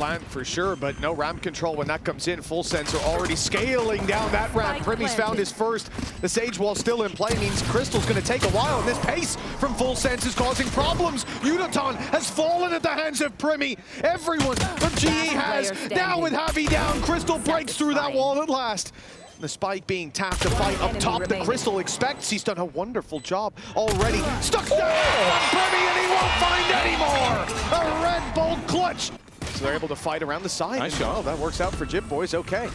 Land for sure, but no ramp control when that comes in. Full Sensor already scaling down that ramp. Primmy's found his first. The Sage Wall still in play means Crystal's going to take a while, and this pace from Full Sense is causing problems. Udaton has fallen at the hands of Primmy. Everyone from GE has. Now with Javi down, Crystal breaks through that wall at last. The spike being tapped to fight up top. The Crystal expects. He's done a wonderful job already. Stuck down on Primmy, and he won't find anymore. A red bolt clutch. So they're able to fight around the side. Nice shot. Oh, that works out for Jip Boys. Okay.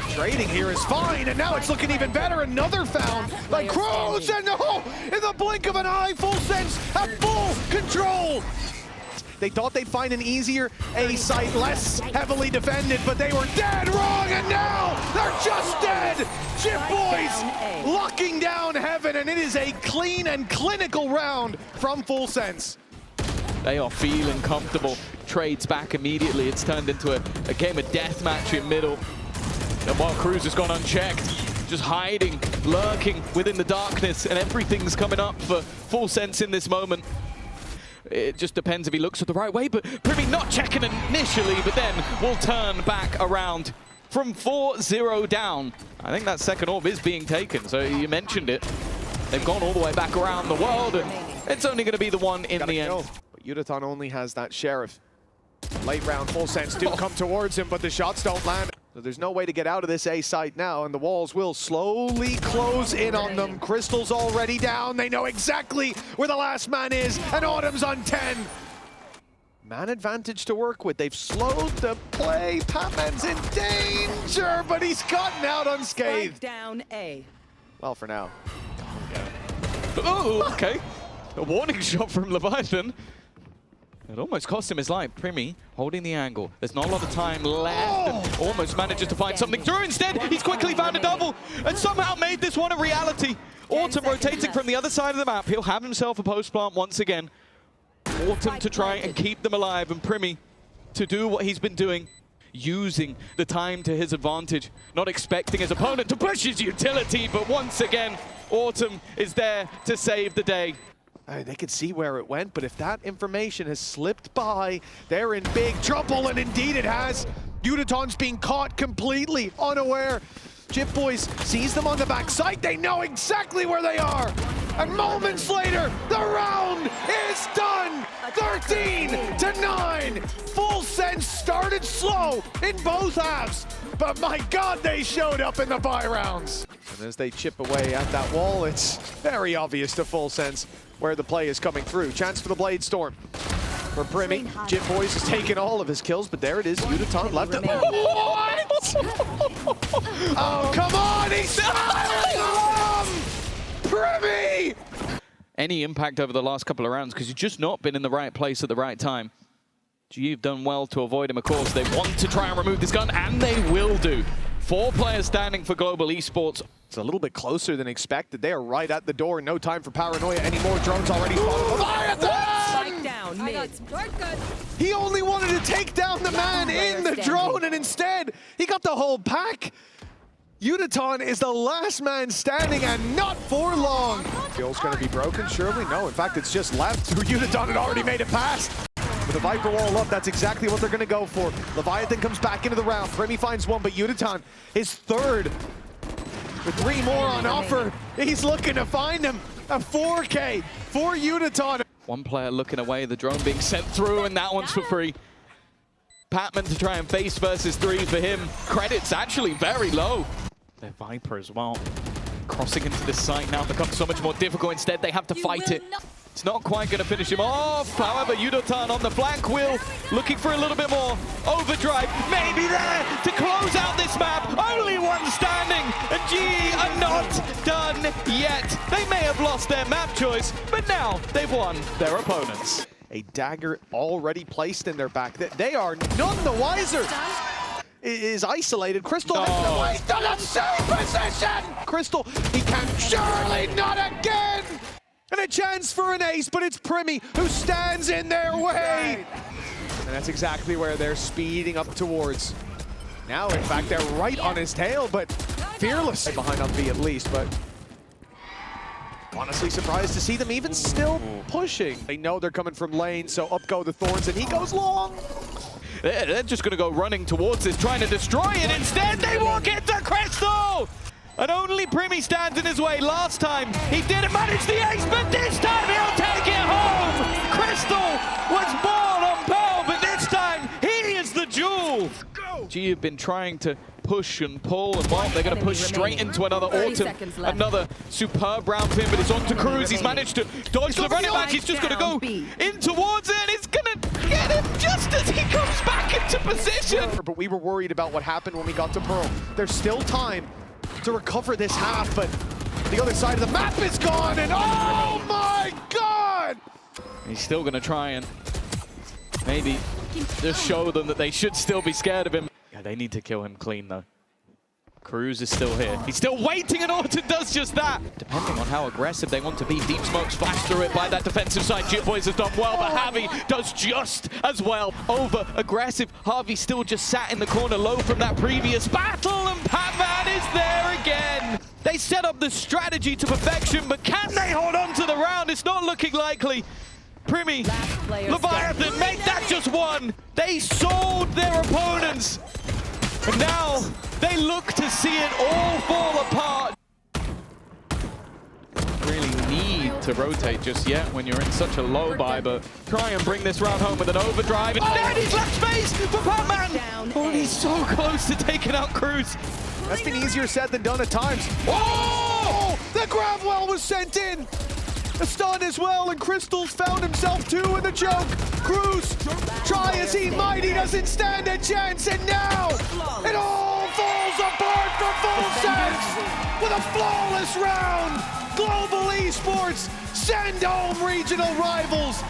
Trading here is fine, and now it's looking even better. Another found by Cruz, and in the blink of an eye, Full Sense have full control. They thought they'd find an easier A site, less heavily defended, but they were dead wrong, and now they're just dead. Jip Boys locking down heaven, and it is a clean and clinical round from Full Sense. They are feeling comfortable. Trades back immediately. It's turned into a game of deathmatch in middle. And while Cruz has gone unchecked, just hiding, lurking within the darkness, and everything's coming up for Full Sense in this moment. It just depends if he looks at the right way, but Primmy not checking initially, but then will turn back around from 4-0 down. I think that second orb is being taken, so you mentioned it. They've gone all the way back around the world, and it's only going to be the one in the end. But Udaton only has that Sheriff. Late round, Full Sense do come towards him, but the shots don't land. So there's no way to get out of this A site now, and the walls will slowly close in on them. Crystal's already down. They know exactly where the last man is, and Autumn's on 10. Man advantage to work with. They've slowed the play. Patman's in danger, but he's gotten out unscathed. Down A. Well, for now. Oh, okay. A warning shot from Leviathan. It almost cost him his life. Primmy holding the angle. There's not a lot of time left. And almost manages to find something through. Instead, he's quickly found a double and somehow made this one a reality. Autumn rotating from the other side of the map. He'll have himself a post plant once again. Autumn to try and keep them alive, and Primmy to do what he's been doing, using the time to his advantage, not expecting his opponent to push his utility, but once again, Autumn is there to save the day. They could see where it went, but if that information has slipped by, they're in big trouble, and indeed it has. Udaton's being caught completely unaware. Jip Boys sees them on the backside. They know exactly where they are. And moments later, the round is done. 13-9. Full Sense started slow in both halves, but my God, they showed up in the buy rounds. And as they chip away at that wall, it's very obvious to Full Sense where the play is coming through. Chance for the Blade Storm. For Primmy, Jip Boys has taken all of his kills, but there it is. Udaton left it. What? Oh, come on! He's styling Primmy! Any impact over the last couple of rounds, because you've just not been in the right place at the right time. You've done well to avoid him, of course. They want to try and remove this gun, and they will do. 4 players standing for Global Esports. It's a little bit closer than expected. They are right at the door. No time for paranoia anymore. Drones already spotted. Leviathan! Down, mid. He only wanted to take down the man in the drone, and instead, he got the whole pack. Udaton is the last man standing, and not for long. Skill's going to be broken, surely? No, in fact, it's just left. Udaton had already made it past. With the Viper wall up, that's exactly what they're going to go for. Leviathan comes back into the round. Primmy finds one, but Udaton is third. With 3 more on offer, he's looking to find him. A 4K for Udaton. One player looking away, the drone being sent through, and that one's for free. Patman to try and face versus 3 for him. Credits actually very low. They're Viper as well. Crossing into this site now becomes so much more difficult. Instead, they have to fight it. It's not quite going to finish him off. However, Udaton on the flank wheel, looking for a little bit more overdrive. Maybe there to close out this map. Only one standing, and GE are not done yet. They may have lost their map choice, but now they've won their opponents. A dagger already placed in their back. They are none the wiser. Is isolated. Crystal has done a same position. Crystal, he can surely not again. And a chance for an ace, but it's Primmy who stands in their way. And that's exactly where they're speeding up towards. Now, in fact, they're right on his tail, but fearless. Behind on B at least, but honestly surprised to see them even still pushing. They know they're coming from lane, so up go the Thorns, and he goes long. They're just going to go running towards this, trying to destroy it. Instead, they walk into Crystal! And only Primi stands in his way. Last time, he didn't manage the ace, but this time he'll take it home! Crystal was born on Pearl, but this time, he is the jewel! G have been trying to push and pull, and well, they're going to push straight into another Autumn. Another superb round for him, but it's on to Cruz. He's managed to dodge the running back. He's just going to go in towards it, and it's going to get him just as he comes back into position. But we were worried about what happened when we got to Pearl. There's still time to recover this half, but the other side of the map is gone, and oh my god! He's still going to try and maybe just show them that they should still be scared of him. Yeah, they need to kill him clean, though. Cruz is still here. He's still waiting, and Autumn does just that. Depending on how aggressive they want to be, Deep Smoke's flashed through it by that defensive side. Jitboys has done well, but Javi does just as well. Over aggressive. Harvey still just sat in the corner low from that previous battle, and Patman is there again. They set up the strategy to perfection, but can they hold on to the round? It's not looking likely. Primi, Leviathan, make that just one. They sold their opponents. And now they look to see it all fall apart. Really need to rotate just yet when you're in such a low buy, but try and bring this round home with an overdrive. Instead, he's left space for Patman. Oh, he's so close to taking out Cruz. That's been easier said than done at times. Oh! The Gravwell was sent in! A stun as well, and Crystal's found himself too in the choke. Cruz, try as he might, he doesn't stand a chance, and now it all falls apart for Full Sense with a flawless round. Global Esports send home regional rivals.